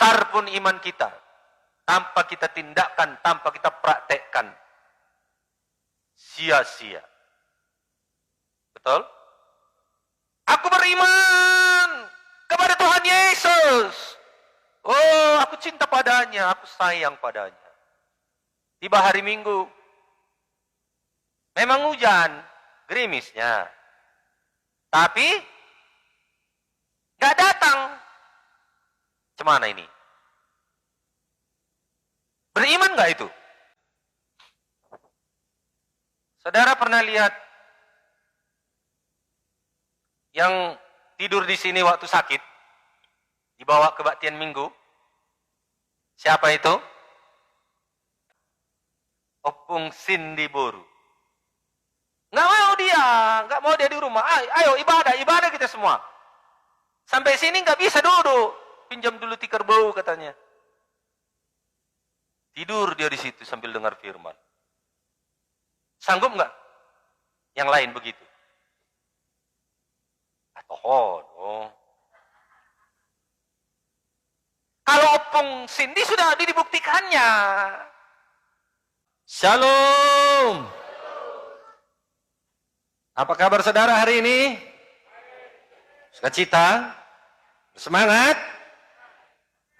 besar pun iman kita, tanpa kita tindakan, tanpa kita praktekkan, sia-sia. Betul? Aku beriman kepada Tuhan Yesus. Oh, aku cinta padanya, aku sayang padanya. Tiba hari Minggu, memang hujan, gerimisnya. Tapi, gak datang. Cemana ini? Beriman gak itu? Saudara pernah lihat yang tidur di sini waktu sakit, dibawa kebaktian Minggu? Siapa itu? Opung Sindiboru. Nggak mau dia di rumah. Ayo ibadah kita semua. Sampai sini nggak bisa duduk. Pinjam dulu tikar bau katanya. Tidur dia di situ sambil dengar firman. Sanggup nggak? Yang lain begitu. Oh. Kalau Opung Sindi sudah dibuktikannya. Shalom. Apa kabar saudara hari ini? Sukacita? Semangat?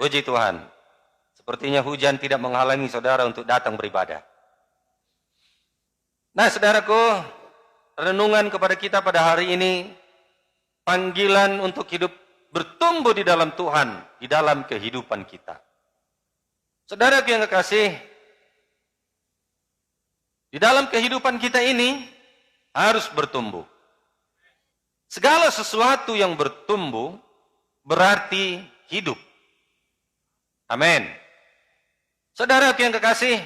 Puji Tuhan. Sepertinya hujan tidak menghalangi saudara untuk datang beribadah. Nah saudaraku, renungan kepada kita pada hari ini, panggilan untuk hidup bertumbuh di dalam Tuhan, di dalam kehidupan kita. Saudaraku yang kekasih, di dalam kehidupan kita ini harus bertumbuh. Segala sesuatu yang bertumbuh berarti hidup. Amin. Saudaraku yang kekasih,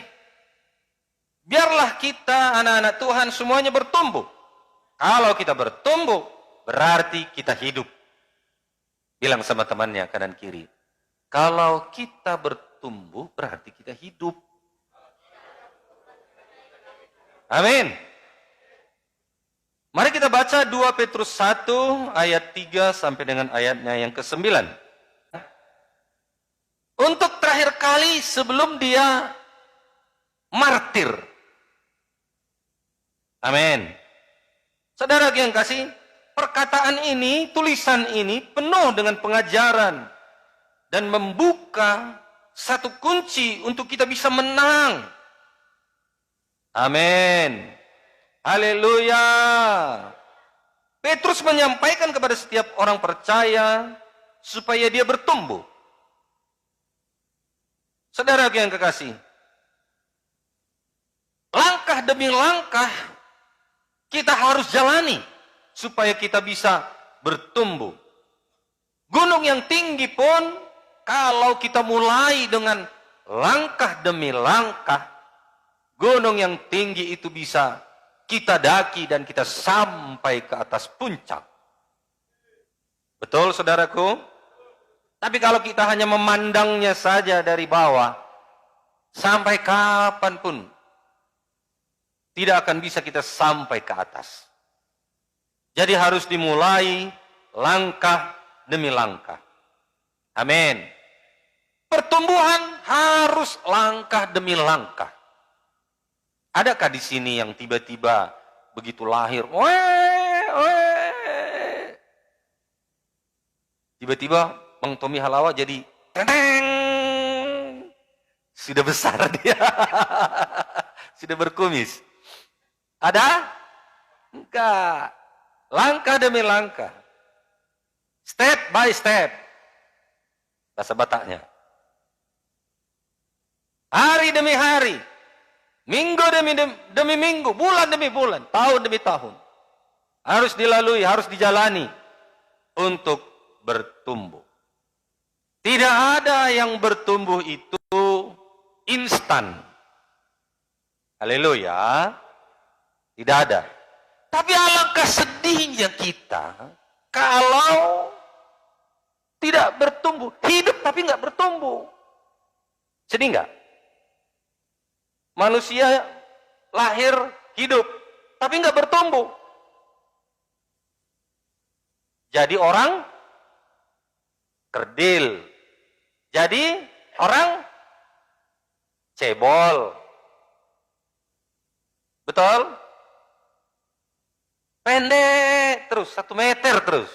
biarlah kita anak-anak Tuhan semuanya bertumbuh. Kalau kita bertumbuh, berarti kita hidup. Bilang sama temannya kanan kiri, kalau kita bertumbuh, berarti kita hidup. Amin. Mari kita baca 2 Petrus 1 ayat 3 sampai dengan ayatnya yang ke-9. Untuk terakhir kali sebelum dia martir. Amin. Saudara yang kasih, perkataan ini, tulisan ini penuh dengan pengajaran dan membuka satu kunci untuk kita bisa menang. Amin. Haleluya. Petrus menyampaikan kepada setiap orang percaya supaya dia bertumbuh. Saudara yang kekasih, langkah demi langkah kita harus jalani supaya kita bisa bertumbuh. Gunung yang tinggi pun kalau kita mulai dengan langkah demi langkah, gunung yang tinggi itu bisa kita daki dan kita sampai ke atas puncak. Betul saudaraku? Tapi kalau kita hanya memandangnya saja dari bawah, sampai kapanpun tidak akan bisa kita sampai ke atas. Jadi harus dimulai langkah demi langkah. Amin. Pertumbuhan harus langkah demi langkah. Adakah di sini yang tiba-tiba begitu lahir, tiba-tiba Bang Tommy Halawa jadi teng, sudah besar dia, sudah berkumis? Ada? Enggak. Langkah demi langkah, step by step, bahasa Bataknya. Hari demi hari, minggu demi minggu, bulan demi bulan, tahun demi tahun. Harus dilalui, harus dijalani untuk bertumbuh. Tidak ada yang bertumbuh itu instan. Haleluya. Tidak ada. Tapi alangkah sedihnya kita kalau tidak bertumbuh. Hidup tapi nggak bertumbuh. Sedih nggak? Manusia lahir hidup, tapi nggak bertumbuh. Jadi orang kerdil, Jadi orang cebol. Betul? Pendek terus, 1 meter terus.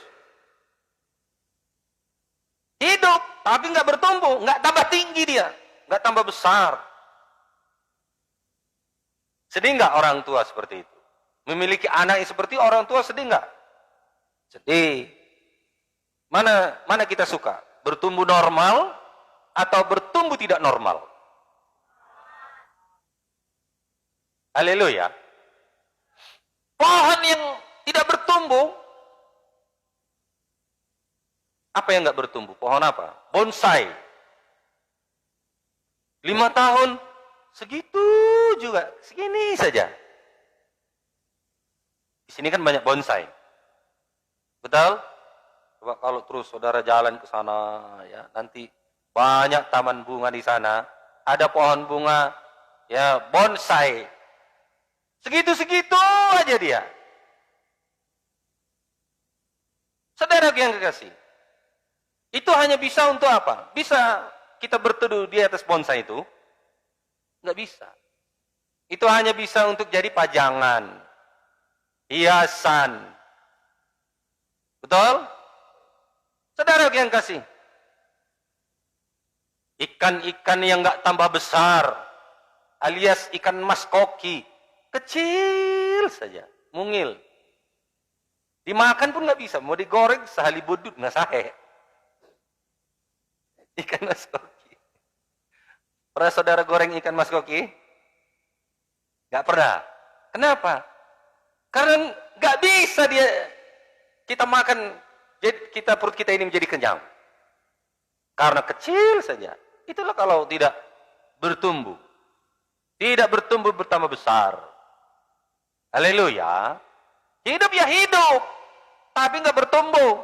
Hidup, tapi nggak bertumbuh, nggak tambah tinggi dia, nggak tambah besar. Sedih nggak orang tua seperti itu? Memiliki anak yang seperti orang tua sedih nggak? Sedih. Mana kita suka? Bertumbuh normal atau bertumbuh tidak normal? Haleluya. Pohon yang tidak bertumbuh, apa yang nggak bertumbuh? Pohon apa? Bonsai. 5 tahun, segitu juga, segini saja. Di sini kan banyak bonsai. Betul? Coba kalau terus saudara jalan ke sana, ya nanti banyak taman bunga di sana. Ada pohon bunga, ya bonsai. Segitu-segitu aja dia. Saudara yang kekasih, itu hanya bisa untuk apa? Bisa kita berteduh di atas bonsai itu? Nggak bisa. Itu hanya bisa untuk jadi pajangan, hiasan. Betul? Saudara yang kasih, ikan-ikan yang nggak tambah besar, alias ikan mas koki, kecil saja, mungil. Dimakan pun nggak bisa, mau digoreng sehali budut nggak sahe. Ikan mas koki. Pernah saudara goreng ikan mas koki? Nggak pernah. Kenapa? Karena nggak bisa kita makan, perut kita ini menjadi kenyang. Karena kecil saja. Itulah kalau tidak bertumbuh. Tidak bertumbuh bertambah besar. Haleluya. Hidup ya hidup, tapi nggak bertumbuh.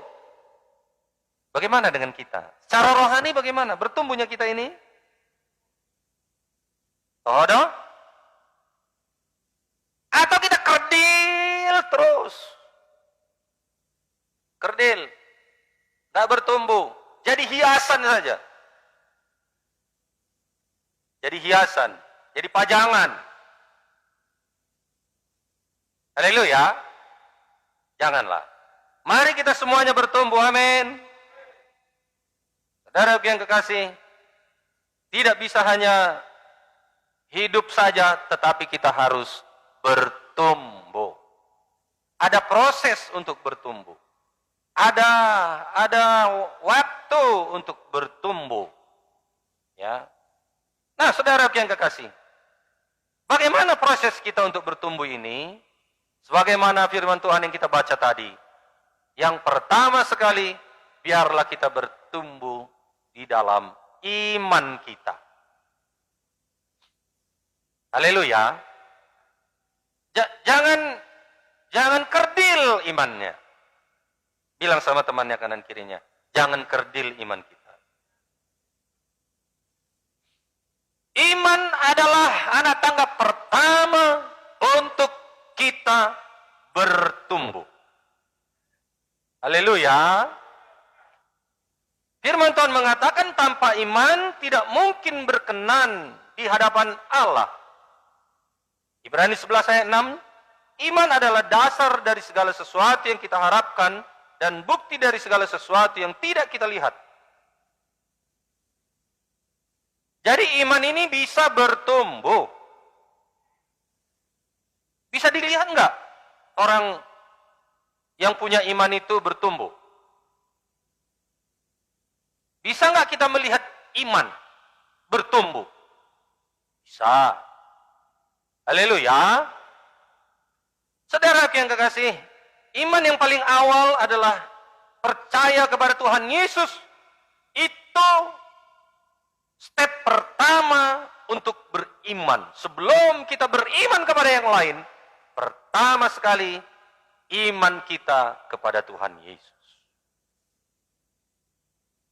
Bagaimana dengan kita? Secara rohani bagaimana? Bertumbuhnya kita ini? Todo? Atau kita kerdil terus? Kerdil. Nggak bertumbuh. Jadi hiasan saja. Jadi hiasan. Jadi pajangan. Haleluya. Janganlah. Mari kita semuanya bertumbuh, amin. Saudara yang kekasih, tidak bisa hanya hidup saja, tetapi kita harus bertumbuh. Ada proses untuk bertumbuh. Ada waktu untuk bertumbuh. Ya. Nah, saudara yang kekasih, bagaimana proses kita untuk bertumbuh ini? Sebagaimana firman Tuhan yang kita baca tadi. Yang pertama sekali, biarlah kita bertumbuh di dalam iman kita. Haleluya. Jangan kerdil imannya. Bilang sama temannya kanan kirinya, jangan kerdil iman kita. Iman adalah anak tangga pertama untuk kita bertumbuh. Haleluya. Firman Tuhan mengatakan tanpa iman tidak mungkin berkenan di hadapan Allah. Ibrani 11 ayat 6, iman adalah dasar dari segala sesuatu yang kita harapkan dan bukti dari segala sesuatu yang tidak kita lihat. Jadi iman ini bisa bertumbuh. Bisa dilihat enggak orang yang punya iman itu bertumbuh? Bisa enggak kita melihat iman bertumbuh? Bisa. Haleluya. Saudara yang kekasih, iman yang paling awal adalah percaya kepada Tuhan Yesus. Itu step pertama untuk beriman. Sebelum kita beriman kepada yang lain, pertama sekali iman kita kepada Tuhan Yesus.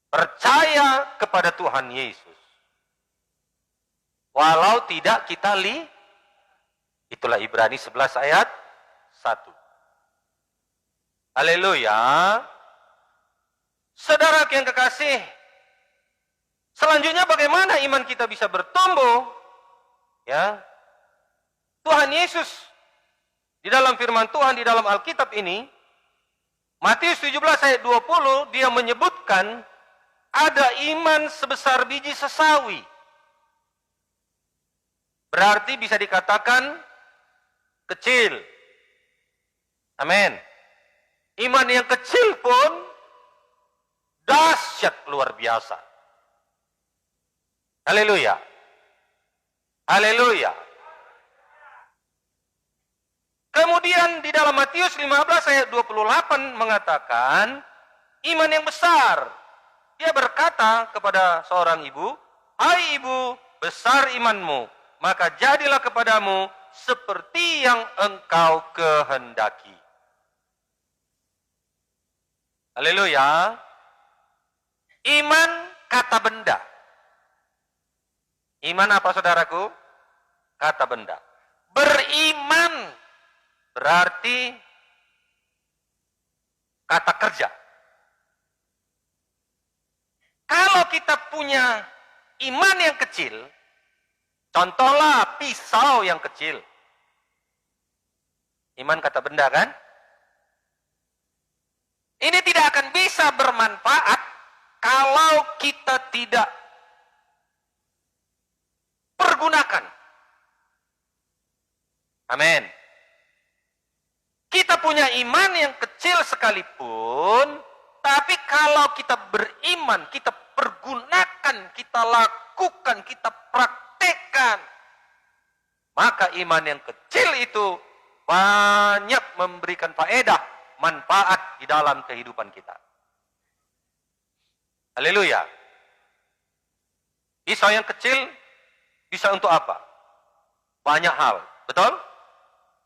Percaya kepada Tuhan Yesus. Walau tidak kita itulah Ibrani 11 ayat 1. Haleluya. Saudara yang kekasih, Selanjutnya bagaimana iman kita bisa bertumbuh? Ya. Tuhan Yesus di dalam firman Tuhan di dalam Alkitab ini, Matius 17 ayat 20, dia menyebutkan ada iman sebesar biji sesawi. Berarti bisa dikatakan kecil. Amin. Iman yang kecil pun dahsyat luar biasa. Haleluya. Haleluya. Kemudian di dalam Matius 15 ayat 28 mengatakan iman yang besar. Dia berkata kepada seorang ibu, "Hai ibu, besar imanmu, maka jadilah kepadamu seperti yang engkau kehendaki." Haleluya. Iman kata benda. Iman apa saudaraku? Kata benda. Beriman berarti kata kerja. Kalau kita punya iman yang kecil, contohlah pisau yang kecil. Iman kata benda kan? Ini tidak akan bisa bermanfaat kalau kita tidak pergunakan. Amin. Kita punya iman yang kecil sekalipun, tapi kalau kita beriman, kita pergunakan, kita lakukan, kita praktekkan, maka iman yang kecil itu banyak memberikan faedah, manfaat di dalam kehidupan kita. Haleluya. Pisau yang kecil bisa untuk apa? Banyak hal, betul?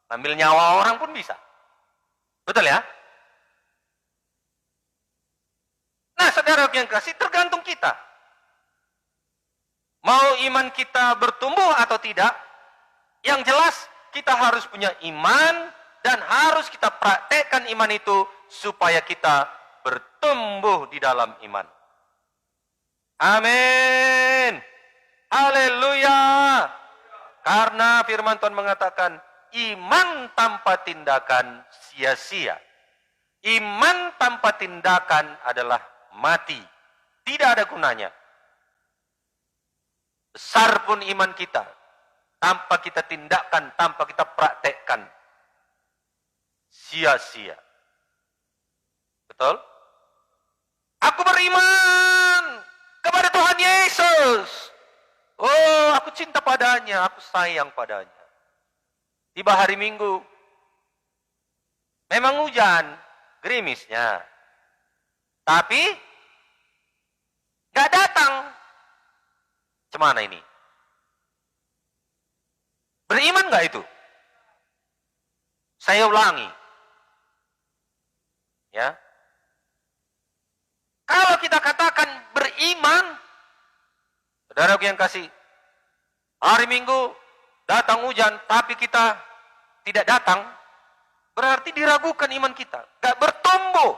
Ambil nyawa orang pun bisa. Betul ya? Nah, saudara yang kasih, tergantung kita. Mau iman kita bertumbuh atau tidak? Yang jelas, kita harus punya iman dan harus kita praktekkan iman itu supaya kita bertumbuh di dalam iman. Amin. Haleluya. Karena firman Tuhan mengatakan, iman tanpa tindakan sia-sia. Iman tanpa tindakan adalah mati. Tidak ada gunanya. Besar pun iman kita, tanpa kita tindakan, tanpa kita praktekkan, sia-sia. Betul? Aku beriman kepada Tuhan Yesus. Oh, aku cinta padanya, aku sayang padanya. Tiba hari Minggu, memang hujan, gerimisnya. Tapi, gak datang. Cemana ini? Beriman gak itu? Saya ulangi. Ya. Kalau kita katakan beriman, saudara yang kasih, hari Minggu datang hujan, tapi kita tidak datang, berarti diragukan iman kita. Gak bertumbuh,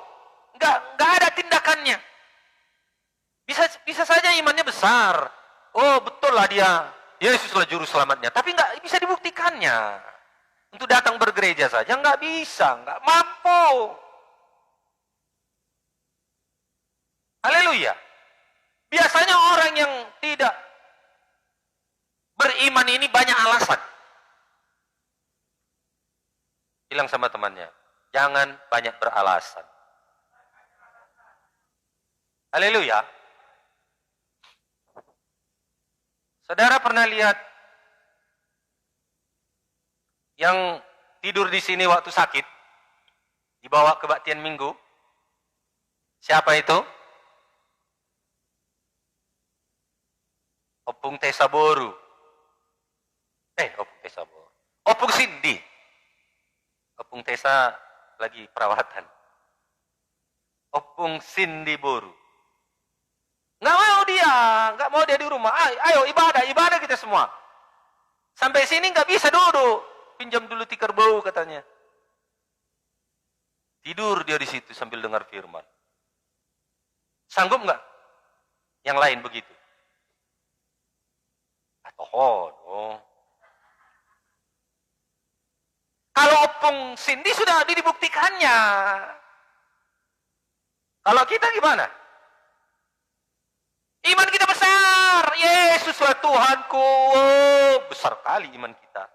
gak ada tindakannya. Bisa saja imannya besar. Oh betul lah dia, Yesuslah juru selamatnya. Tapi gak bisa dibuktikannya. Untuk datang bergereja saja gak bisa, gak mampu. Haleluya. Biasanya orang yang tidak beriman ini banyak alasan. Bilang sama temannya, jangan banyak beralasan. Haleluya. Saudara pernah lihat yang tidur di sini waktu sakit, dibawa kebaktian minggu? Siapa itu? Opung Tesaboru. Opung Tesaboru. Opung Cindy. Opung Tesa lagi perawatan. Opung Cindy Boru. Nggak mau dia di rumah. Ayo ibadah kita semua. Sampai sini nggak bisa duduk. Pinjam dulu tikar bau katanya. Tidur dia di situ sambil dengar firman. Sanggup nggak? Yang lain begitu. Oh. Kalau opung Cindy sudah dibuktikannya. Kalau kita gimana? Iman kita besar. Yesuslah Tuhanku. Oh, besar kali iman kita.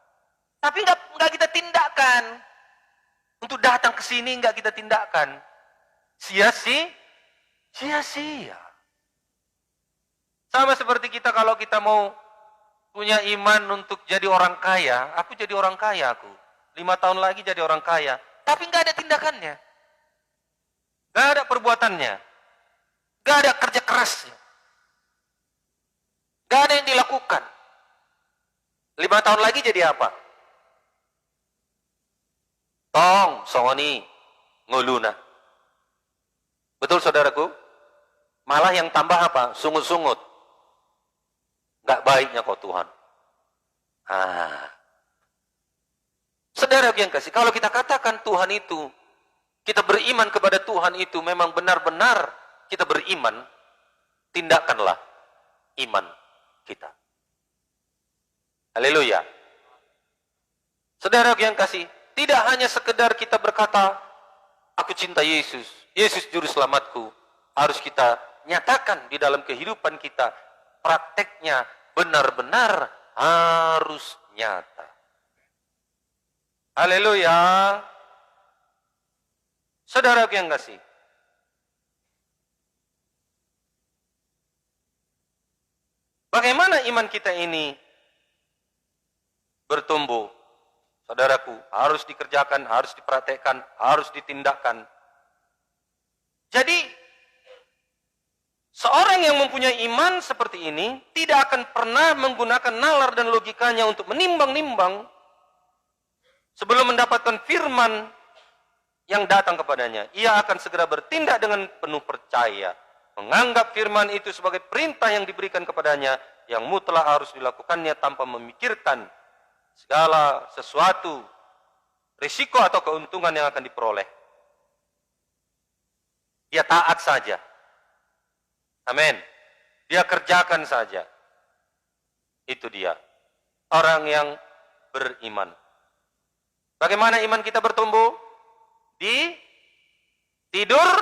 Tapi nggak kita tindakan. Untuk datang ke sini nggak kita tindakan. Sia-sia. Sama seperti kita kalau kita mau punya iman untuk jadi orang kaya. Aku jadi orang kaya aku. 5 tahun lagi jadi orang kaya. Tapi nggak ada tindakannya. Nggak ada perbuatannya. Nggak ada kerja kerasnya. Nggak ada yang dilakukan. 5 tahun lagi jadi apa? Tong, songoni, nguluna. Betul saudaraku? Malah yang tambah apa? Sungut-sungut. Nggak baiknya kok Tuhan. Saudara yang kasih, kalau kita katakan Tuhan itu, kita beriman kepada Tuhan itu memang benar-benar kita beriman, tindakanlah iman kita. Haleluya. Saudara yang kasih, tidak hanya sekedar kita berkata, aku cinta Yesus, Yesus juru selamatku. Harus kita nyatakan di dalam kehidupan kita, prakteknya benar-benar harus nyata. Haleluya. Saudara yang kasih, bagaimana iman kita ini bertumbuh? Saudaraku, harus dikerjakan, harus dipraktekkan, harus ditindakkan. Jadi, seorang yang mempunyai iman seperti ini tidak akan pernah menggunakan nalar dan logikanya untuk menimbang-nimbang sebelum mendapatkan firman yang datang kepadanya. Ia akan segera bertindak dengan penuh percaya, menganggap firman itu sebagai perintah yang diberikan kepadanya, yang mutlak harus dilakukannya tanpa memikirkan segala sesuatu, risiko atau keuntungan yang akan diperoleh. Dia taat saja. Amin. Dia kerjakan saja. Itu dia. Orang yang beriman. Bagaimana iman kita bertumbuh? Di tidur?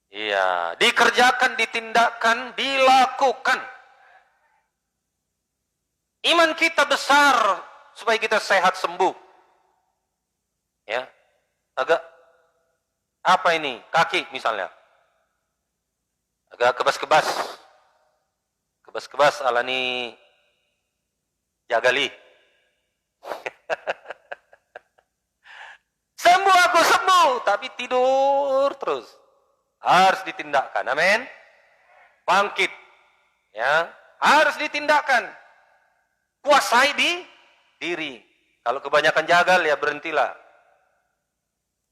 Iya. Dikerjakan, ditindakkan, dilakukan. Iman kita besar supaya kita sehat sembuh. Ya. Agak apa ini? Kaki misalnya. Agak kebas-kebas. Kebas-kebas ala ni jagali. Sembuh aku sembuh, tapi tidur terus. Harus ditindakkan. Amin. Bangkit. Ya, harus ditindakkan. Kuasai di diri. Kalau kebanyakan jagal ya berhentilah.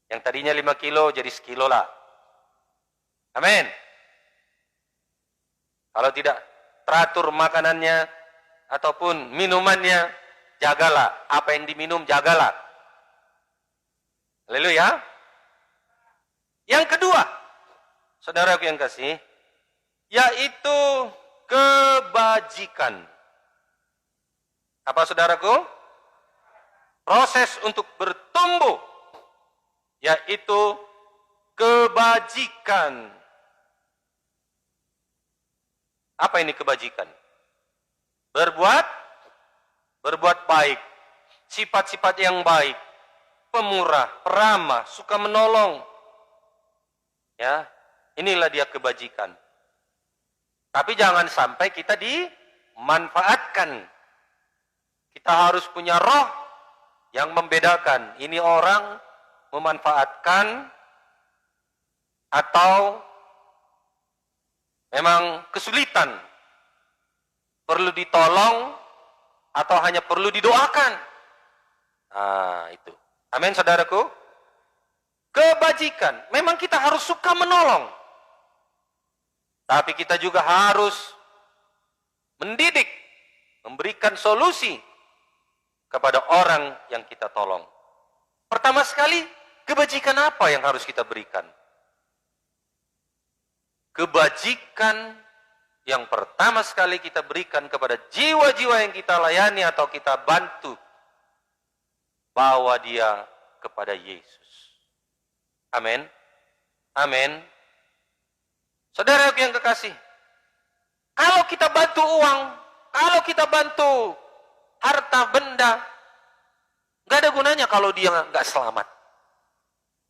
Yang tadinya 5 kilo jadi 1 kilo lah. Amin. Kalau tidak teratur makanannya ataupun minumannya, jagalah. Apa yang diminum, jagalah. Haleluya. Yang kedua, saudaraku yang kasih, yaitu kebajikan. Apa saudaraku? Proses untuk bertumbuh, yaitu kebajikan. Apa ini kebajikan? Berbuat baik, sifat-sifat yang baik, pemurah, peramah, suka menolong. Ya, inilah dia kebajikan. Tapi jangan sampai kita dimanfaatkan. Kita harus punya roh yang membedakan. Ini orang memanfaatkan atau memang kesulitan, perlu ditolong atau hanya perlu didoakan. Itu. Amin saudaraku. Kebajikan. Memang kita harus suka menolong. Tapi kita juga harus mendidik, memberikan solusi kepada orang yang kita tolong. Pertama sekali, kebajikan apa yang harus kita berikan? Kebajikan yang pertama sekali kita berikan kepada jiwa-jiwa yang kita layani atau kita bantu, bawa dia kepada Yesus. Amin. Amin. Saudara yang kekasih, kalau kita bantu uang, kalau kita bantu harta benda, nggak ada gunanya kalau dia nggak selamat.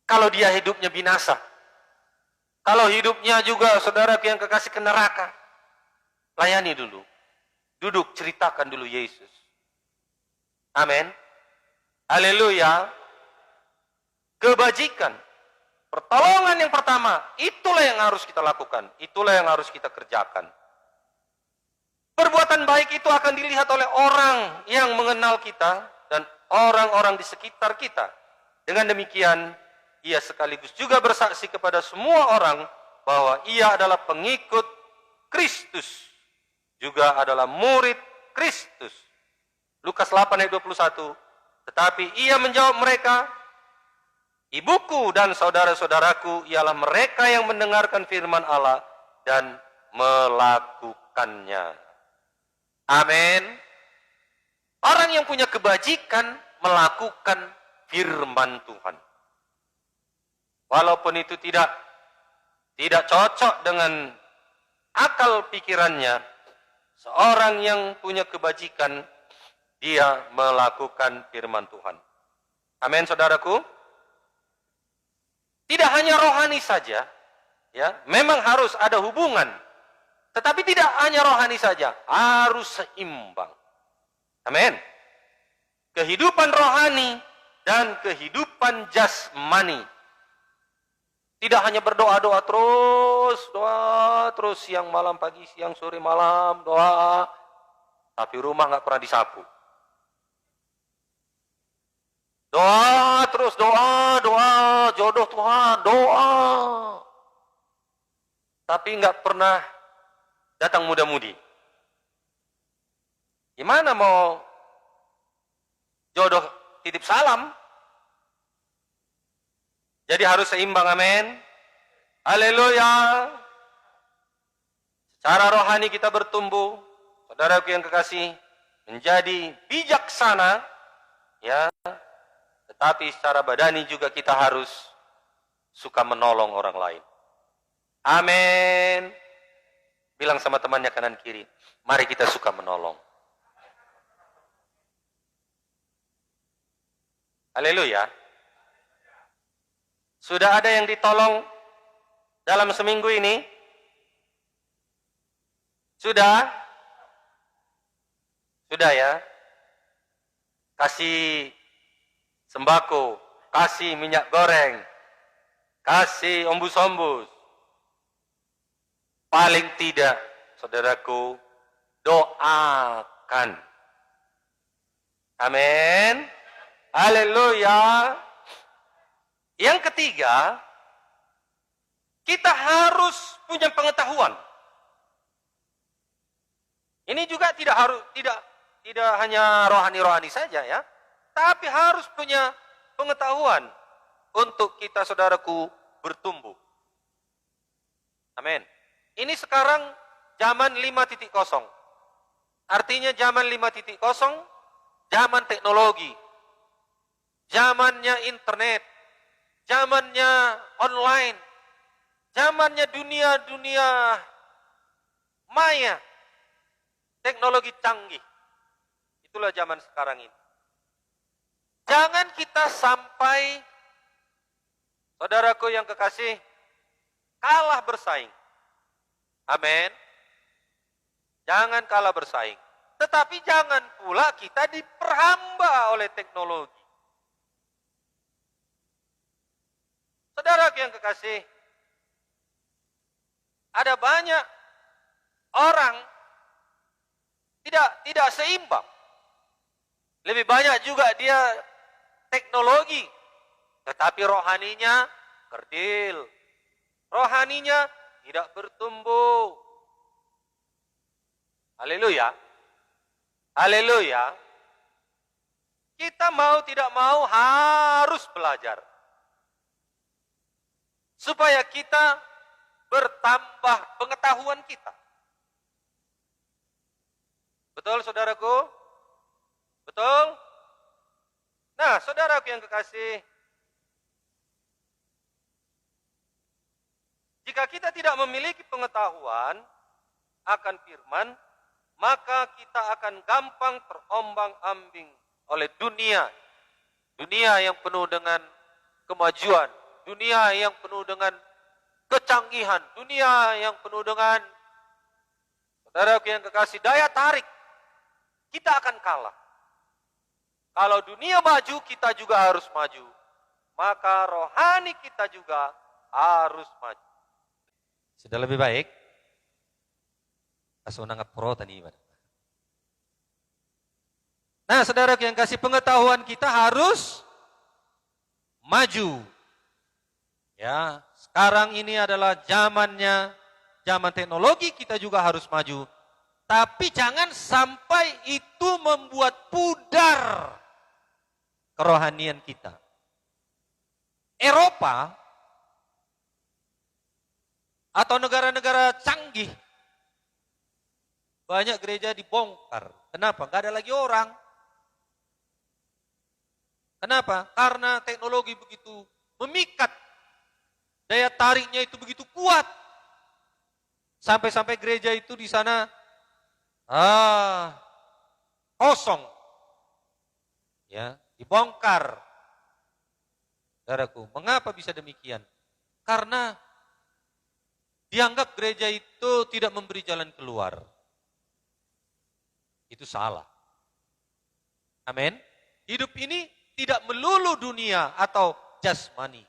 Kalau dia hidupnya binasa. Kalau hidupnya juga saudara yang kekasih ke neraka. Layani dulu. Duduk, ceritakan dulu Yesus. Amin. Haleluya. Kebajikan. Pertolongan yang pertama, itulah yang harus kita lakukan. Itulah yang harus kita kerjakan. Perbuatan baik itu akan dilihat oleh orang yang mengenal kita dan orang-orang di sekitar kita. Dengan demikian, ia sekaligus juga bersaksi kepada semua orang bahwa ia adalah pengikut Kristus, juga adalah murid Kristus. Lukas 8 ayat 21. Tetapi ia menjawab mereka, ibuku dan saudara-saudaraku ialah mereka yang mendengarkan firman Allah dan melakukannya. Amin. Orang yang punya kebajikan melakukan firman Tuhan. Walaupun itu tidak cocok dengan akal pikirannya, seorang yang punya kebajikan, dia melakukan firman Tuhan. Amin, saudaraku. Tidak hanya rohani saja, ya, memang harus ada hubungan. Tetapi tidak hanya rohani saja, harus seimbang. Amin. Kehidupan rohani dan kehidupan jasmani. Tidak hanya berdoa-doa terus, doa terus siang malam pagi siang sore malam doa, tapi rumah nggak pernah disapu. Doa terus, doa, jodoh Tuhan, doa. Tapi nggak pernah datang muda-mudi. Gimana mau jodoh titip salam? Jadi harus seimbang, amin. Haleluya. Secara rohani kita bertumbuh, saudaraku yang kekasih, menjadi bijaksana, ya. Tetapi secara badani juga kita harus suka menolong orang lain. Amin. Bilang sama temannya kanan kiri, mari kita suka menolong. Haleluya. Sudah ada yang ditolong dalam seminggu ini? Sudah? Sudah ya? Kasih sembako, kasih minyak goreng, kasih ombus-ombus. Paling tidak, saudaraku, doakan. Amin. Haleluya. Yang ketiga, kita harus punya pengetahuan. Ini juga tidak hanya rohani-rohani saja ya, tapi harus punya pengetahuan untuk kita saudaraku bertumbuh. Amin. Ini sekarang zaman 5.0. Artinya zaman 5.0, zaman teknologi, zamannya internet, zamannya online, zamannya dunia maya, teknologi canggih. Itulah zaman sekarang ini. Jangan kita sampai, saudaraku yang kekasih, kalah bersaing. Amin. Jangan kalah bersaing. Tetapi jangan pula kita diperhamba oleh teknologi. Saudaraku yang kekasih, ada banyak orang tidak seimbang. Lebih banyak juga dia teknologi, tetapi rohaninya kerdil. Rohaninya tidak bertumbuh. Haleluya. Haleluya. Kita mau tidak mau harus belajar. Supaya kita bertambah pengetahuan kita. Betul saudaraku? Betul? Nah, saudaraku yang kekasih, jika kita tidak memiliki pengetahuan akan firman, maka kita akan gampang terombang-ambing oleh dunia. Dunia yang penuh dengan kemajuan, dunia yang penuh dengan kecanggihan, dunia yang penuh dengan, saudaraku yang kekasih, daya tarik. Kita akan kalah. Kalau dunia maju, kita juga harus maju. Maka rohani kita juga harus maju. Sudah lebih baik? Asunangat pro tadi. Nah, saudara yang kasih, pengetahuan kita harus maju. Ya, sekarang ini adalah zamannya, zaman teknologi, kita juga harus maju. Tapi jangan sampai itu membuat pudar kerohanian kita. Eropa atau negara-negara canggih, banyak gereja dibongkar. Kenapa? Gak ada lagi orang. Kenapa? Karena teknologi begitu memikat. Daya tariknya itu begitu kuat. Sampai-sampai gereja itu di sana kosong. Ya, dibongkar. Saudaraku, mengapa bisa demikian? Karena dianggap gereja itu tidak memberi jalan keluar. Itu salah. Amin. Hidup ini tidak melulu dunia atau jasmani.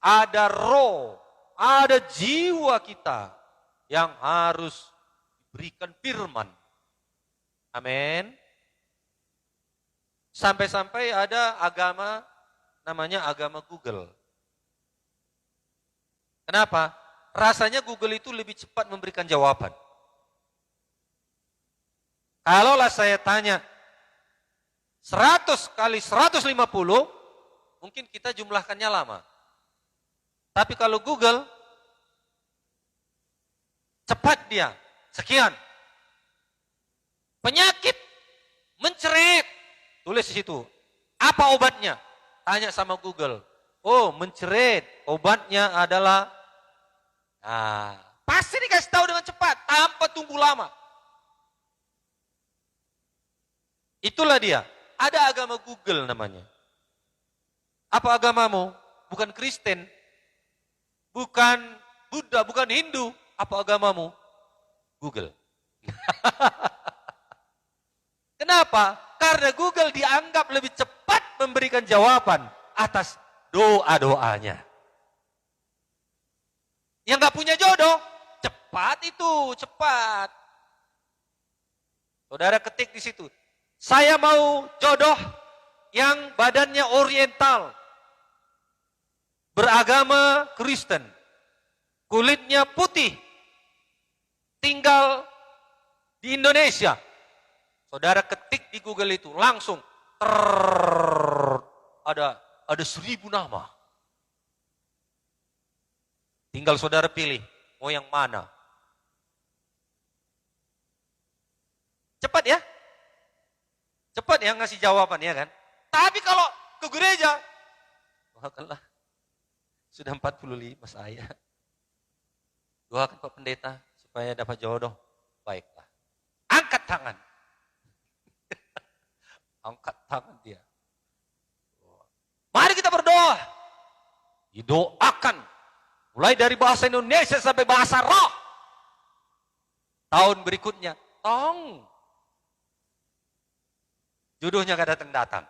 Ada roh, ada jiwa kita yang harus diberikan firman. Amin. Sampai-sampai ada agama namanya agama Google. Kenapa? Rasanya Google itu lebih cepat memberikan jawaban. Kalaulah saya tanya 100 kali 150, mungkin kita jumlahkannya lama. Tapi kalau Google, cepat dia, sekian. Penyakit, menceret, tulis di situ. Apa obatnya? Tanya sama Google. Oh, menceret, obatnya adalah, pasti dikasih tahu dengan cepat, tanpa tunggu lama. Itulah dia. Ada agama Google namanya. Apa agamamu? Bukan Kristen, bukan Buddha, bukan Hindu. Apa agamamu? Google. Kenapa? Karena Google dianggap lebih cepat memberikan jawaban atas doa-doanya. Yang gak punya jodoh, cepat itu, cepat. Saudara ketik di situ. Saya mau jodoh yang badannya oriental, beragama Kristen, kulitnya putih, tinggal di Indonesia. Saudara ketik di Google itu, langsung ada 1000 nama. Tinggal saudara pilih, mau yang mana. Cepat ya? Cepat ya ngasih jawaban ya kan? Tapi kalau ke gereja, doakanlah. Sudah 45 saya. Doakan Pak Pendeta supaya dapat jodoh. Baiklah. Angkat tangan. Angkat tangan dia. Mari kita berdoa. Didoakan. Mulai dari bahasa Indonesia sampai bahasa roh. Tahun berikutnya, tong. Jodohnya gak datang-datang.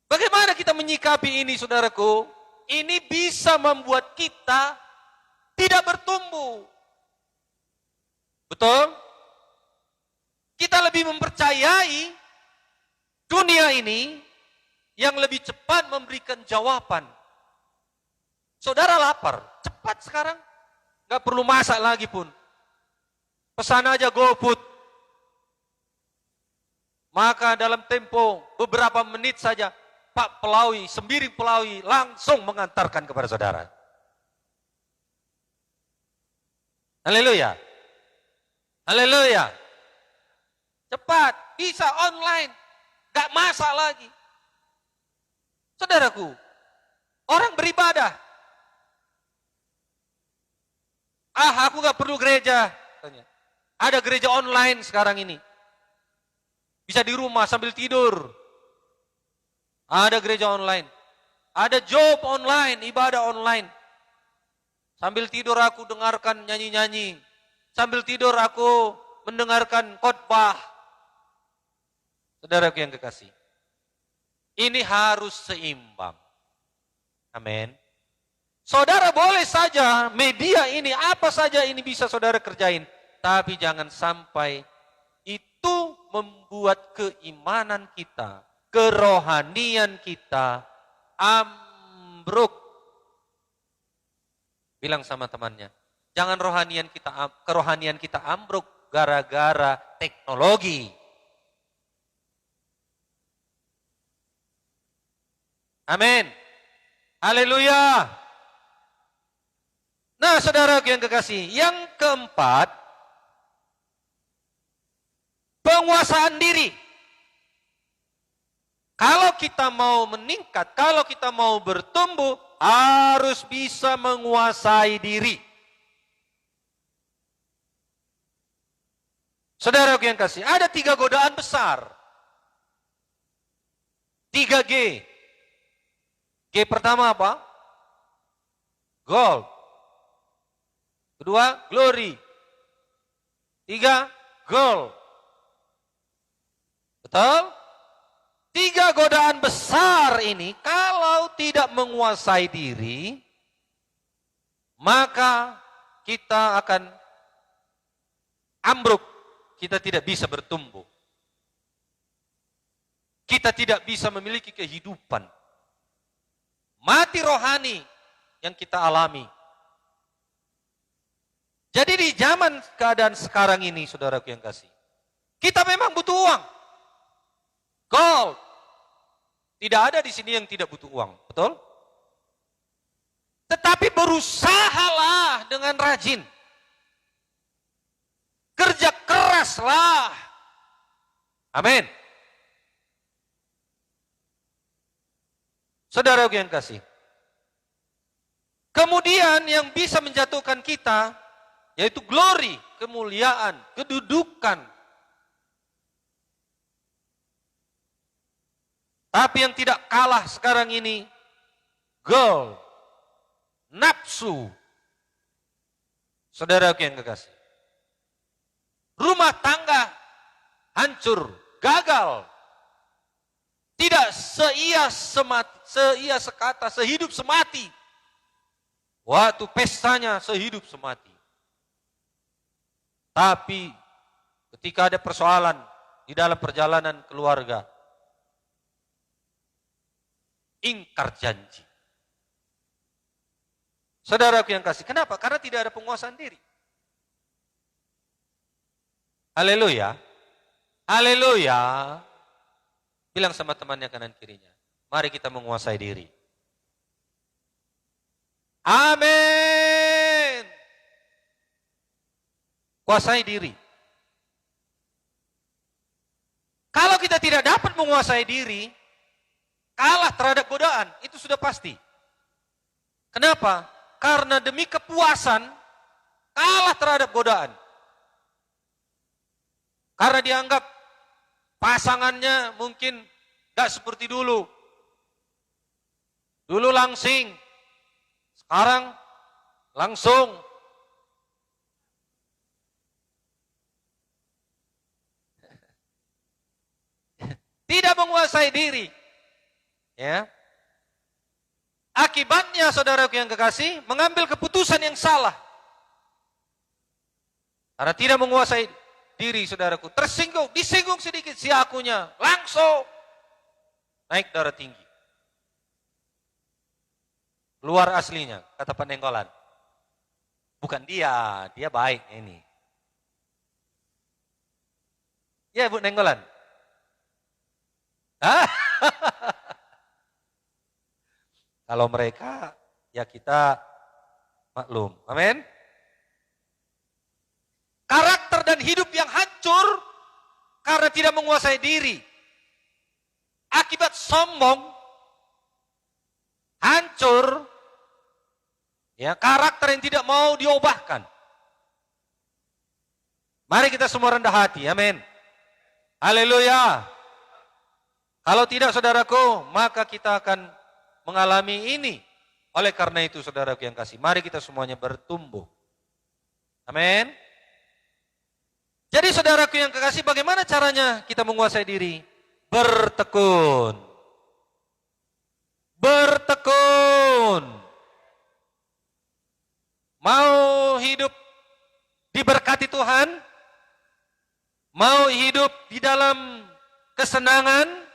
Bagaimana kita menyikapi ini, saudaraku? Ini bisa membuat kita tidak bertumbuh. Betul? Kita lebih mempercayai dunia ini yang lebih cepat memberikan jawaban. Saudara lapar, cepat sekarang. Gak perlu masak lagi pun. Pesan aja GoFood. Maka dalam tempo beberapa menit saja, Pak Pelawi, sembiring Pelawi langsung mengantarkan kepada saudara. Haleluya. Haleluya. Cepat, bisa online. Gak masak lagi. Saudaraku, orang beribadah. Aku gak perlu gereja. Ada gereja online sekarang ini. Bisa di rumah sambil tidur. Ada gereja online. Ada job online, ibadah online. Sambil tidur aku dengarkan nyanyi-nyanyi. Sambil tidur aku mendengarkan khotbah. Saudaraku yang kekasih. Ini harus seimbang. Amin. Saudara boleh saja media ini, apa saja ini bisa saudara kerjain. Tapi jangan sampai itu membuat keimanan kita, kerohanian kita ambruk. Bilang sama temannya, jangan kerohanian kita ambruk gara-gara teknologi. Amin. Haleluya. Nah, saudara yang kekasih, yang keempat, penguasaan diri. Kalau kita mau meningkat, kalau kita mau bertumbuh, harus bisa menguasai diri. Saudara yang kasih, ada 3 godaan besar. 3G. G pertama apa? Gold. Kedua, glory. 3, gold. Betul? 3 godaan besar ini, kalau tidak menguasai diri, maka kita akan ambruk. Kita tidak bisa bertumbuh. Kita tidak bisa memiliki kehidupan. Mati rohani yang kita alami. Jadi di zaman keadaan sekarang ini, saudaraku yang kasih, kita memang butuh uang. Gold. Tidak ada di sini yang tidak butuh uang, betul? Tetapi berusahalah dengan rajin. Kerja keraslah. Amin. Saudaraku yang kasih. Kemudian yang bisa menjatuhkan kita, yaitu glory, kemuliaan, kedudukan. Tapi yang tidak kalah sekarang ini, goal, nafsu. Saudaraku yang kekasih. Rumah tangga hancur, gagal. Tidak seia sekata, sehidup semati. Waktu pestanya sehidup semati. Tapi ketika ada persoalan di dalam perjalanan keluarga, ingkar janji. Saudaraku yang kasih, kenapa? Karena tidak ada penguasaan diri. Haleluya. Haleluya. Bilang sama temannya kanan kirinya, mari kita menguasai diri. Amin. Kuasai diri. Kalau kita tidak dapat menguasai diri, kalah terhadap godaan, itu sudah pasti. Kenapa? Karena demi kepuasan, kalah terhadap godaan. Karena dianggap pasangannya mungkin gak seperti dulu. Dulu langsing, sekarang langsung. Tidak menguasai diri. Ya. Akibatnya saudaraku yang kekasih, mengambil keputusan yang salah. Karena tidak menguasai diri saudaraku, tersinggung, disinggung sedikit si akunya, langsung naik darah tinggi. Luar aslinya, kata Penenggolan. Bukan dia, dia baik ini. Ya Bu Nenggolan. Kalau mereka, ya kita maklum. Amin. Karakter dan hidup hancur karena tidak menguasai diri. Akibat sombong, hancur, ya, karakter yang tidak mau diubahkan. Mari kita semua rendah hati, amin. Haleluya. Kalau tidak saudaraku, maka kita akan mengalami ini. Oleh karena itu saudaraku yang kasih, mari kita semuanya bertumbuh. Amin. Jadi saudaraku yang kekasih, bagaimana caranya kita menguasai diri? Bertekun. Bertekun. Mau hidup diberkati Tuhan? Mau hidup di dalam kesenangan?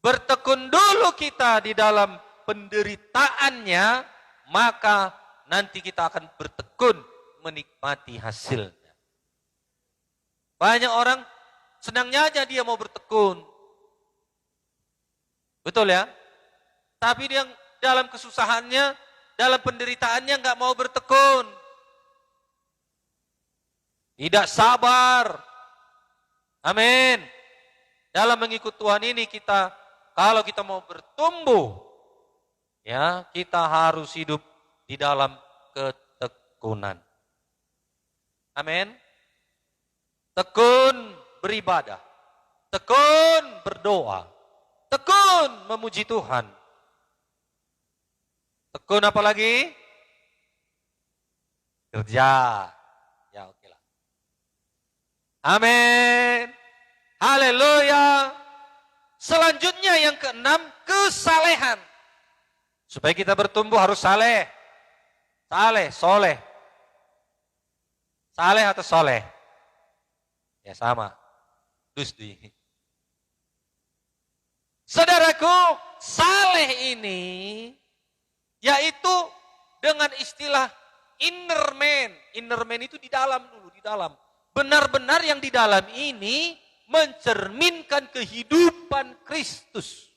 Bertekun dulu kita di dalam penderitaannya, maka nanti kita akan bertekun menikmati hasilnya. Banyak orang senangnya aja dia mau bertekun. Betul ya? Tapi dia dalam kesusahannya, dalam penderitaannya nggak mau bertekun. Tidak sabar. Amin. Dalam mengikut Tuhan ini kita, kalau kita mau bertumbuh, ya, kita harus hidup di dalam ketekunan. Amin. Tekun beribadah, tekun berdoa, tekun memuji Tuhan. Tekun apa lagi? Kerja. Ya, oke lah. Amin. Haleluya. Selanjutnya yang keenam, kesalehan. Supaya kita bertumbuh harus saleh. Saleh, soleh. Saleh atau soleh? Ya sama. Dusdi. Saudaraku, saleh ini yaitu dengan istilah inner man. Inner man itu di dalam dulu, di dalam. Benar-benar yang di dalam ini mencerminkan kehidupan Kristus.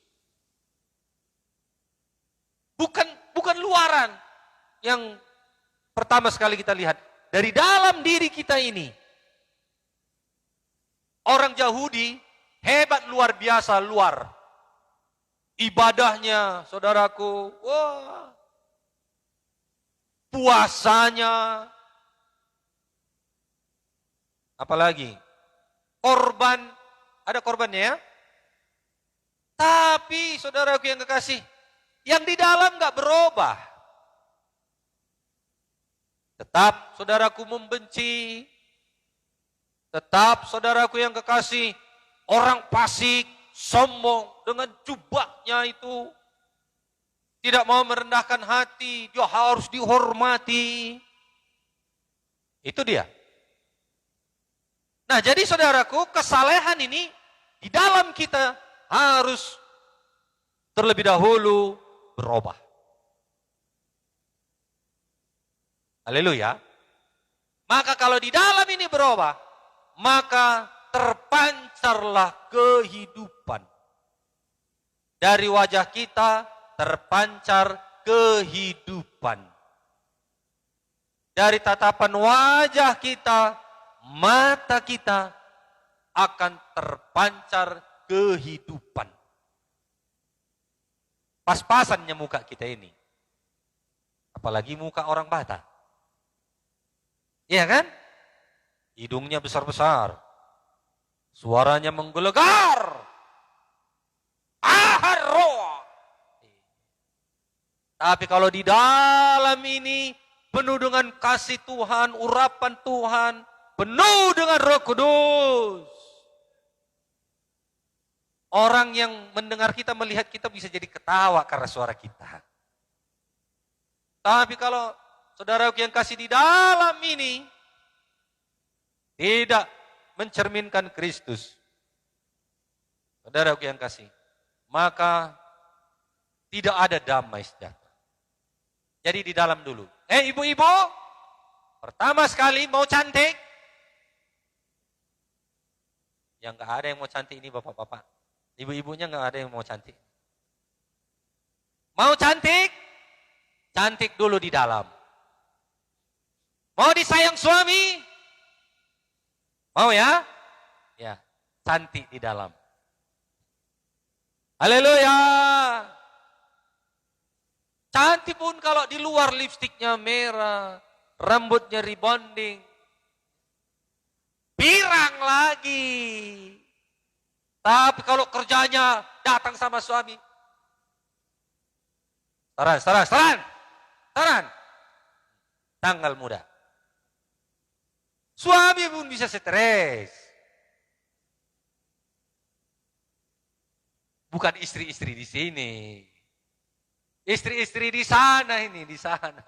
Bukan luaran yang pertama sekali kita lihat. Dari dalam diri kita ini. Orang Yahudi hebat luar biasa, luar. Ibadahnya, saudaraku, wah. Puasanya. Apalagi? Korban, ada korbannya ya. Tapi saudaraku yang kekasih, yang di dalam gak berubah. Tetap saudaraku membenci. Tetap saudaraku yang kekasih, orang fasik, sombong dengan jubahnya itu. Tidak mau merendahkan hati, dia harus dihormati. Itu dia. Nah, jadi saudaraku, kesalehan ini di dalam kita harus terlebih dahulu berubah. Haleluya. Maka kalau di dalam ini berubah, maka terpancarlah kehidupan. Dari wajah kita terpancar kehidupan. Dari tatapan wajah kita, mata kita akan terpancar kehidupan. Pas-pasannya muka kita ini. Apalagi muka orang Batak. Iya kan? Hidungnya besar-besar. Suaranya menggelegar. Aharroa. Tapi kalau di dalam ini penuh dengan kasih Tuhan, urapan Tuhan, penuh dengan Roh Kudus. Orang yang mendengar kita, melihat kita bisa jadi ketawa karena suara kita. Tapi kalau saudara yang kasih di dalam ini tidak mencerminkan Kristus, saudara yang kasih, maka tidak ada damai sejahtera. Jadi di dalam dulu. Ibu-ibu, pertama sekali mau cantik. Yang gak ada yang mau cantik ini bapak-bapak. Ibu-ibunya gak ada yang mau cantik. Mau cantik? Cantik dulu di dalam. Mau disayang suami? Mau ya? Ya, cantik di dalam. Haleluya. Cantik pun kalau di luar lipstiknya merah, rambutnya rebonding. Pirang lagi. Tapi kalau kerjanya datang sama suami. Saran. Tanggal muda. Suami pun bisa stres. Bukan istri-istri di sini. Istri-istri di sana ini, di sana.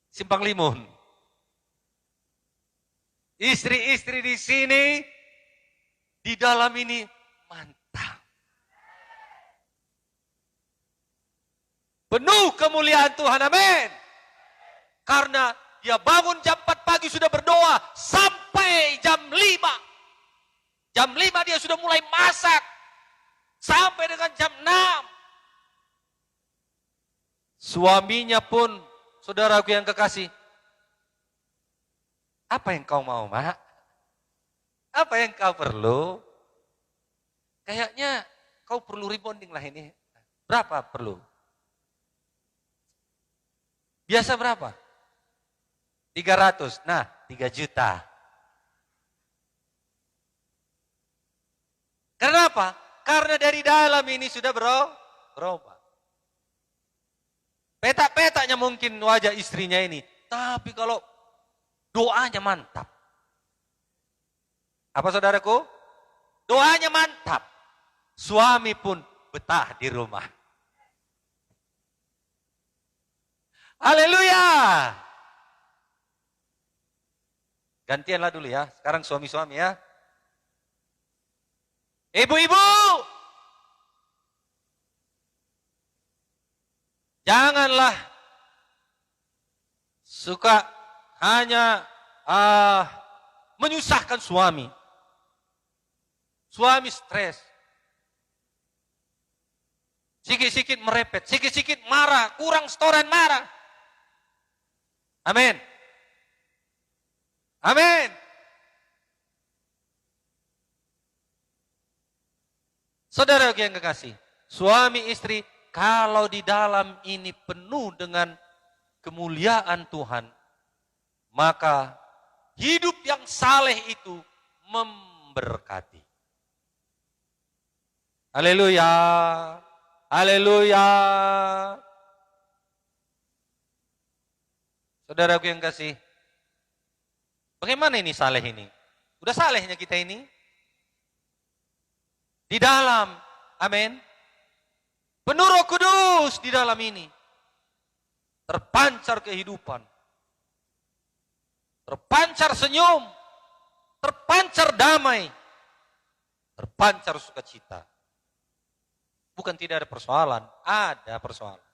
Simpang Limun. Istri-istri di sini, di dalam ini mantap. Penuh kemuliaan Tuhan, amin. Karena dia bangun jam 4 pagi sudah berdoa sampai jam 5. Jam 5 dia sudah mulai masak. Sampai dengan jam 6. Suaminya pun, saudaraku yang kekasih, apa yang kau mau, Mak? Apa yang kau perlu? Kayaknya kau perlu rebonding lah ini. Berapa perlu? Biasa berapa? 300. Nah, 3 juta. Kenapa? Karena dari dalam ini sudah berubah. Petak-petaknya mungkin wajah istrinya ini. Tapi kalau doanya mantap. Apa saudaraku? Doanya mantap. Suami pun betah di rumah. Haleluya. Gantianlah dulu ya. Sekarang suami-suami ya. Ibu-ibu. Janganlah suka hanya menyusahkan suami. Suami stres. Sikit-sikit merepet, sikit-sikit marah, kurang setoran marah. Amin. Amin. Saudara yang kekasih, suami istri kalau di dalam ini penuh dengan kemuliaan Tuhan, maka hidup yang saleh itu memberkati. Haleluya. Haleluya. Saudaraku yang kasih, bagaimana ini saleh ini? Udah salehnya kita ini? Di dalam, amin. Penuh Roh Kudus di dalam ini. Terpancar kehidupan. Terpancar senyum. Terpancar damai. Terpancar sukacita. Bukan tidak ada persoalan, ada persoalan.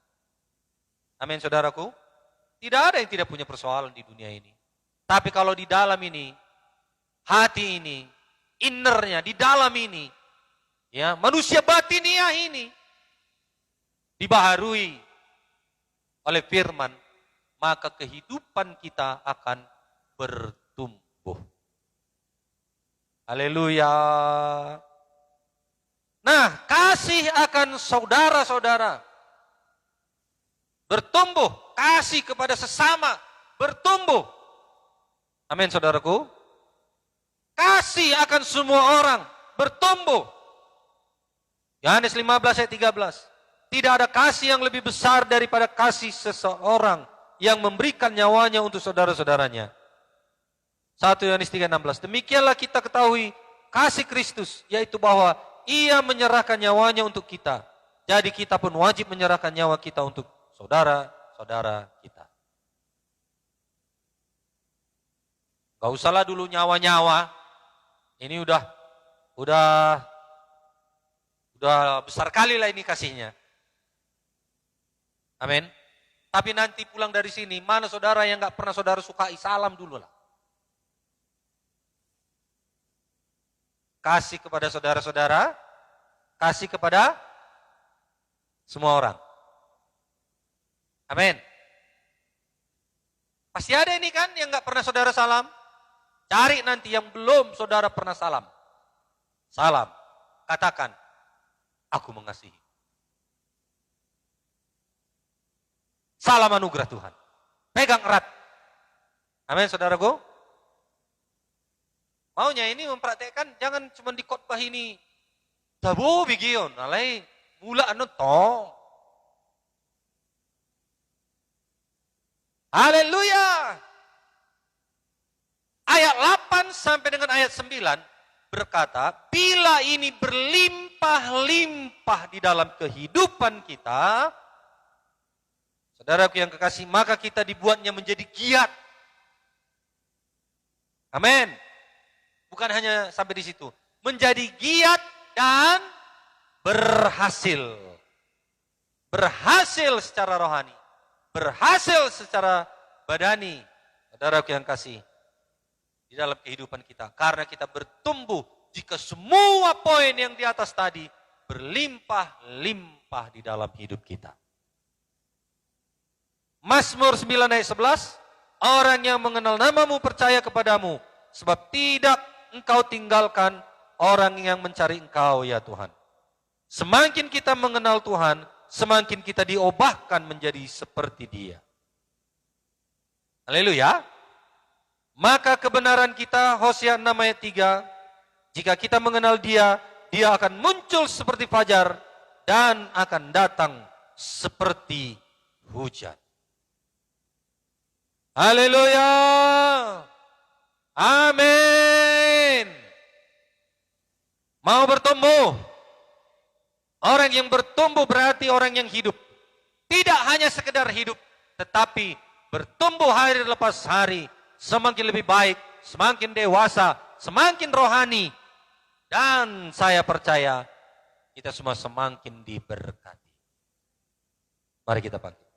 Amin saudaraku. Tidak ada yang tidak punya persoalan di dunia ini. Tapi kalau di dalam ini, hati ini, innernya, di dalam ini, ya manusia batiniah ini, dibaharui oleh firman, maka kehidupan kita akan bertumbuh. Haleluya. Nah, kasih akan saudara-saudara bertumbuh, kasih kepada sesama bertumbuh. Amin saudaraku. Kasih akan semua orang bertumbuh. Yohanes 15 ayat 13. Tidak ada kasih yang lebih besar daripada kasih seseorang yang memberikan nyawanya untuk saudara-saudaranya. 1 Yohanes 3:16. Demikianlah kita ketahui kasih Kristus, yaitu bahwa Ia menyerahkan nyawanya untuk kita. Jadi kita pun wajib menyerahkan nyawa kita untuk saudara-saudara kita. Gak usahlah dulu nyawa-nyawa. Ini udah besar kali lah ini kasihnya. Amin. Tapi nanti pulang dari sini, mana saudara yang gak pernah saudara sukai, salam dulu lah. Kasih kepada saudara-saudara, kasih kepada semua orang. Amin. Pasti ada ini kan yang gak pernah saudara salam. Cari nanti yang belum saudara pernah salam. Salam. Katakan, aku mengasihi. Salam anugerah Tuhan. Pegang erat. Amin saudaraku. Maunya ini mempraktekkan, jangan cuma di khotbah ini. Tabu bigion, alai mula anu tong. Haleluya. Ayat 8 sampai dengan ayat 9 berkata, bila ini berlimpah-limpah di dalam kehidupan kita, saudaraku yang kekasih, maka kita dibuatnya menjadi giat. Amin. Bukan hanya sampai di situ. Menjadi giat dan berhasil. Berhasil secara rohani. Berhasil secara badani. Saudaraku yang kasih. Di dalam kehidupan kita. Karena kita bertumbuh jika semua poin yang di atas tadi berlimpah-limpah di dalam hidup kita. Mazmur 9 ayat 11. Orang yang mengenal namamu percaya kepadamu. Sebab tidak engkau tinggalkan orang yang mencari engkau ya Tuhan. Semakin kita mengenal Tuhan, semakin kita diubahkan menjadi seperti Dia. Haleluya. Maka kebenaran kita, Hosea 6 ayat 3, jika kita mengenal Dia, Dia akan muncul seperti fajar dan akan datang seperti hujan. Haleluya. Amin. Mau bertumbuh? Orang yang bertumbuh berarti orang yang hidup. Tidak hanya sekedar hidup, tetapi bertumbuh hari lepas hari, semakin lebih baik, semakin dewasa, semakin rohani. Dan saya percaya kita semua semakin diberkati. Mari kita bangkit.